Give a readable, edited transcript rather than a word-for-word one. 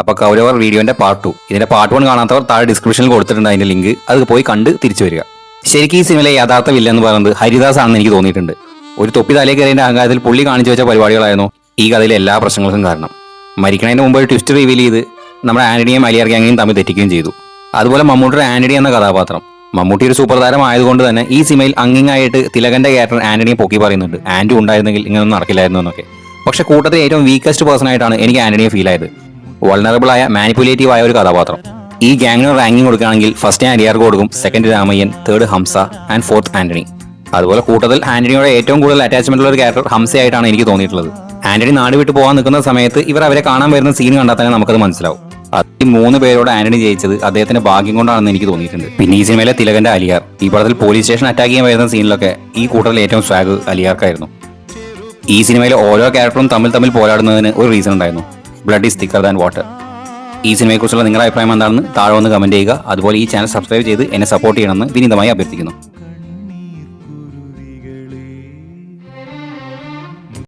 അപ്പോൾ കൗരവർ വീഡിയോന്റെ പാർട്ട് 2. ഇതിന്റെ പാർട്ട് 1 കാണാത്തവർ താഴെ ഡിസ്ക്രിപ്ഷനിൽ കൊടുത്തിട്ടുണ്ട് അതിന്റെ ലിങ്ക്. അത് പോയി കണ്ട് തിരിച്ചു വരിക. ശരിക്കും ഈ സിനിമയിലെ യഥാർത്ഥ വില്ലൻ എന്ന് പറയുന്നത് ഹരിദാസ് ആണെന്ന് എനിക്ക് തോന്നിയിട്ടുണ്ട്. ഒരു തൊപ്പി തലേ കയറിന്റെ അഹങ്കാരത്തിൽ പുള്ളി കാണിച്ചു വെച്ച പരിപാടികളായിരുന്നു ഈ കഥയിലെ എല്ലാ പ്രശ്നങ്ങൾക്കും കാരണം. മരിക്കണതിന് മുമ്പ് ഒരു ട്വിസ്റ്റ് റിവീൽ ചെയ്ത് നമ്മുടെ ആന്റണിയും അലിയാർ ഗ്യാങ്ങിനെയും തമ്മിൽ തെറ്റിക്കുകയും ചെയ്തു. അതുപോലെ മമ്മൂട്ടിയുടെ ആന്റണി എന്ന കഥാപാത്രം, മമ്മൂട്ടി ഒരു സൂപ്പർ താരം ആയതുകൊണ്ട് തന്നെ ഈ സിനിമയിൽ അങ്ങിങ്ങായിട്ട് തിലകന്റെ ക്യാരക്ടർ ആന്റണിയെ പൊക്കി പറയുന്നുണ്ട്. ആന്റി ഉണ്ടായിരുന്നെങ്കിൽ ഇങ്ങനൊന്നും നടക്കില്ലായിരുന്നു എന്നൊക്കെ. പക്ഷെ കൂട്ടത്തിൽ ഏറ്റവും വീക്കസ്റ്റ് പേഴ്സൺ ആയിട്ടാണ് എനിക്ക് ആന്റണിയെ ഫീൽ ആയത്. വൾണറബിൾ ആയ മാനിപ്പുലേറ്റീവ് ആയ ഒരു കഥാപാത്രം. ഈ ഗ്യാങ്ങിന് റാങ്കിങ് കൊടുക്കുകയാണെങ്കിൽ ഫസ്റ്റ് ഞാൻ അലിയാർക്ക് കൊടുക്കും, second Ramayyan, third Hamsa and fourth Antony. അതുപോലെ കൂട്ടത്തിൽ ആന്റണിയോടെ ഏറ്റവും കൂടുതൽ അറ്റാച്ച്മെന്റ് ഉള്ള ഒരു ക്യാരക്ടർ ഹംസയായിട്ടാണ് എനിക്ക് തോന്നിയിട്ടുള്ളത്. ആന്റണി നാട് വിട്ട് പോകാൻ നിൽക്കുന്ന സമയത്ത് ഇവർ അവരെ കാണാൻ വരുന്ന സീൻ കണ്ടാൽ തന്നെ നമുക്കത് മനസ്സിലാവും. ഈ 3 പേരോട് ആന്റണി ജയിച്ചത് അദ്ദേഹത്തിന്റെ ഭാഗ്യം കൊണ്ടാണെന്ന് എനിക്ക് തോന്നിയിട്ടുണ്ട്. പിന്നെ ഈ സിനിമയിലെ തിലകന്റെ അലിയാർ, ഈ പടത്തിൽ പോലീസ് സ്റ്റേഷൻ അറ്റാക്ക് ചെയ്യാൻ വരുന്ന സീനിലൊക്കെ ഈ കൂട്ടത്തിൽ ഏറ്റവും സ്വാഗ് അലിയാർക്കായിരുന്നു. ഈ സിനിമയിലെ ഓരോ ക്യാരക്ടറും തമ്മിൽ പോരാടുന്നതിന് ഒരു റീസൺ ഉണ്ടായിരുന്നു. Blood is thicker than water. ഈ സിനിമയെക്കുറിച്ചുള്ള നിങ്ങളുടെ അഭിപ്രായം എന്താണെന്ന് താഴെ ഒന്ന് കമന്റ് ചെയ്യുക. അതുപോലെ ഈ ചാനൽ സബ്സ്ക്രൈബ് ചെയ്ത് എന്നെ സപ്പോർട്ട് ചെയ്യണമെന്ന് വിനീതമായി അഭ്യർത്ഥിക്കുന്നു.